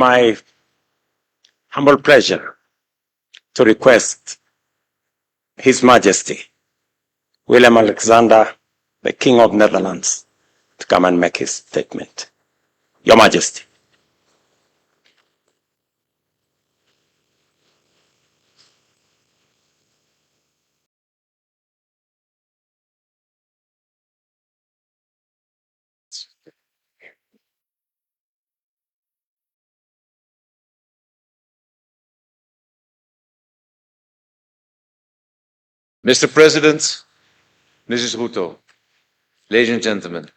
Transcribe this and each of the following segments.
my humble pleasure to request His Majesty, Willem Alexander, the King of Netherlands, to come and make his statement. Your Majesty. Mr. President, Mrs. Ruto, ladies and gentlemen.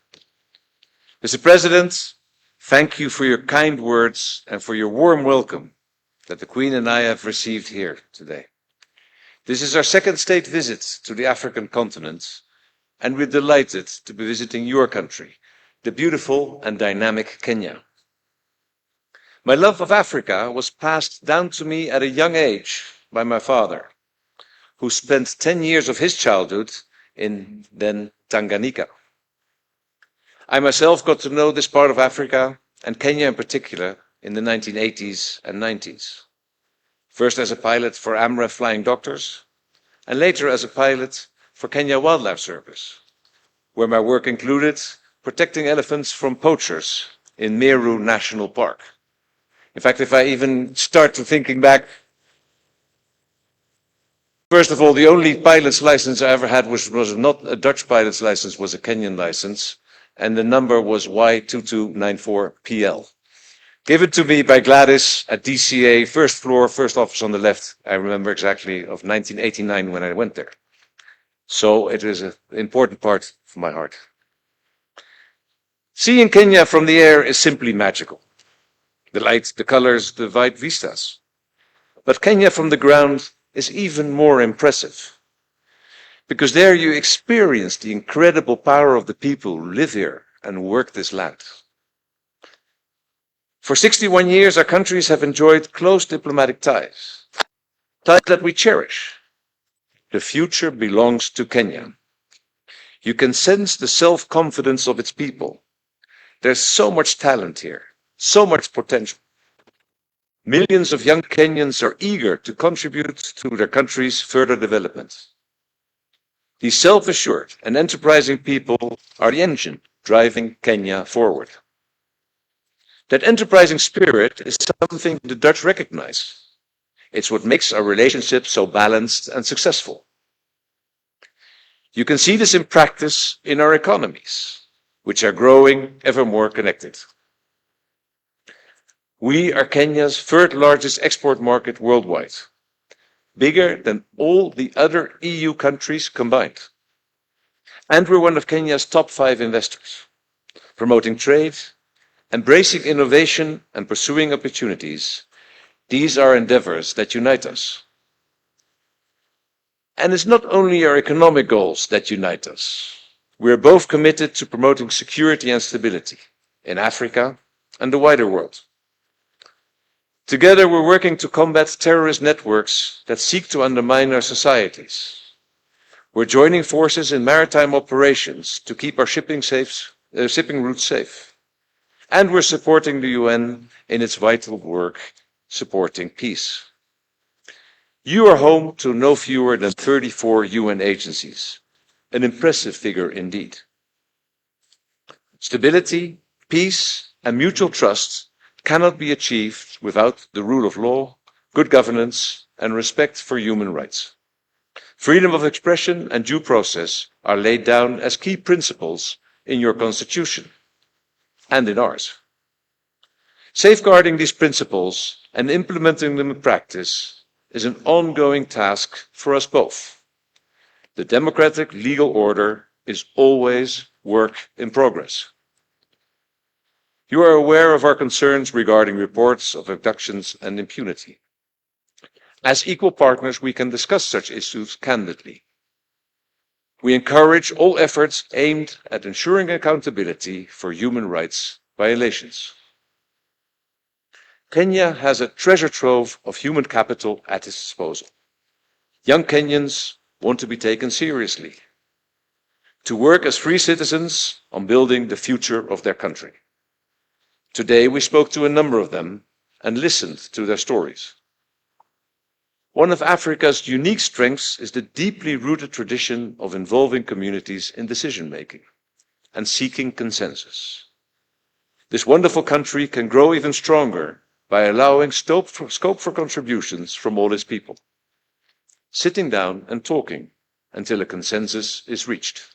Mr. President, thank you for your kind words and for your warm welcome that the Queen and I have received here today. This is our second state visit to the African continent, and we're delighted to be visiting your country, the beautiful and dynamic Kenya. My love of Africa was passed down to me at a young age by my father, who spent 10 years of his childhood in then Tanganyika. I myself got to know this part of Africa, and Kenya in particular, in the 1980s and 90s. First as a pilot for AMREF Flying Doctors, and later as a pilot for Kenya Wildlife Service, where my work included protecting elephants from poachers in Meru National Park. In fact, if I even start to thinking back, first of all, the only pilot's license I ever had was not a Dutch pilot's license, was a Kenyan license, and the number was Y2294PL. Given to me by Gladys at DCA, first floor, first office on the left. I remember exactly of 1989 when I went there. So it is an important part of my heart. Seeing Kenya from the air is simply magical. The light, the colors, the wide vistas. But Kenya from the ground is even more impressive, because there you experience the incredible power of the people who live here and work this land. For 61 years, our countries have enjoyed close diplomatic ties, ties that we cherish. The future belongs to Kenya. You can sense the self-confidence of its people. There's so much talent here, so much potential. Millions of young Kenyans are eager to contribute to their country's further development. These self-assured and enterprising people are the engine driving Kenya forward. That enterprising spirit is something the Dutch recognize. It's what makes our relationship so balanced and successful. You can see this in practice in our economies, which are growing ever more connected. We are Kenya's third largest export market worldwide, bigger than all the other EU countries combined. And we're one of Kenya's top 5 investors, promoting trade, embracing innovation and pursuing opportunities. These are endeavors that unite us. And it's not only our economic goals that unite us. We are both committed to promoting security and stability in Africa and the wider world. Together, we're working to combat terrorist networks that seek to undermine our societies. We're joining forces in maritime operations to keep our shipping routes safe. And we're supporting the UN in its vital work supporting peace. You are home to no fewer than 34 UN agencies, an impressive figure indeed. Stability, peace, and mutual trust cannot be achieved without the rule of law, good governance, and respect for human rights. Freedom of expression and due process are laid down as key principles in your constitution and in ours. Safeguarding these principles and implementing them in practice is an ongoing task for us both. The democratic legal order is always work in progress. You are aware of our concerns regarding reports of abductions and impunity. As equal partners, we can discuss such issues candidly. We encourage all efforts aimed at ensuring accountability for human rights violations. Kenya has a treasure trove of human capital at its disposal. Young Kenyans want to be taken seriously, to work as free citizens on building the future of their country. Today, we spoke to a number of them, and listened to their stories. One of Africa's unique strengths is the deeply rooted tradition of involving communities in decision-making and seeking consensus. This wonderful country can grow even stronger by allowing scope for contributions from all its people, sitting down and talking until a consensus is reached.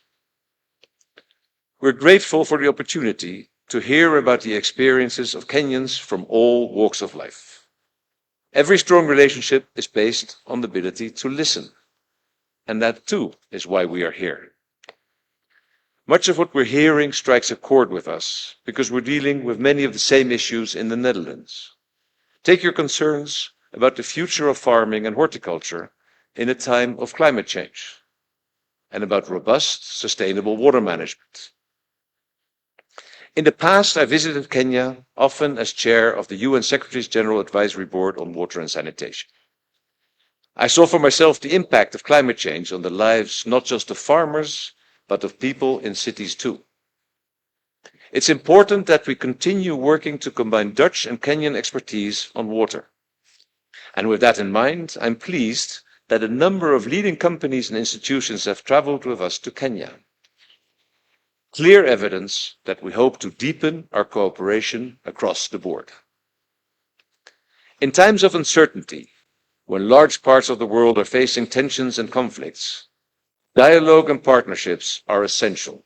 We're grateful for the opportunity to hear about the experiences of Kenyans from all walks of life. Every strong relationship is based on the ability to listen, and that too is why we are here. Much of what we're hearing strikes a chord with us because we're dealing with many of the same issues in the Netherlands. Take your concerns about the future of farming and horticulture in a time of climate change, and about robust, sustainable water management. In the past, I visited Kenya, often as chair of the UN Secretary General Advisory Board on Water and Sanitation. I saw for myself the impact of climate change on the lives not just of farmers, but of people in cities too. It's important that we continue working to combine Dutch and Kenyan expertise on water. And with that in mind, I'm pleased that a number of leading companies and institutions have traveled with us to Kenya. Clear evidence that we hope to deepen our cooperation across the board. In times of uncertainty, when large parts of the world are facing tensions and conflicts, dialogue and partnerships are essential.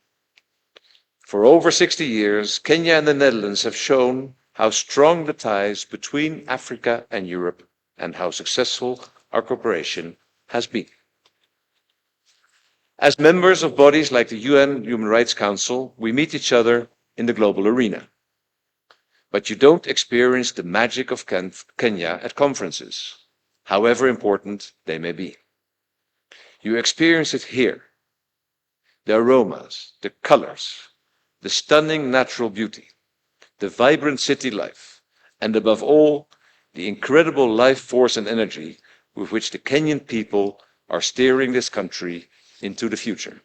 For over 60 years, Kenya and the Netherlands have shown how strong the ties between Africa and Europe and how successful our cooperation has been. As members of bodies like the UN Human Rights Council, we meet each other in the global arena. But you don't experience the magic of Kenya at conferences, however important they may be. You experience it here. The aromas, the colors, the stunning natural beauty, the vibrant city life, and above all, the incredible life force and energy with which the Kenyan people are steering this country into the future.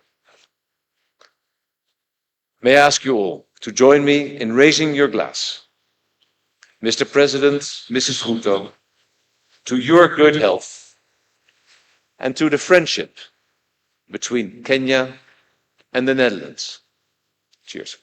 May I ask you all to join me in raising your glass. Mr. President, Mrs. Ruto, to your good health and to the friendship between Kenya and the Netherlands. Cheers.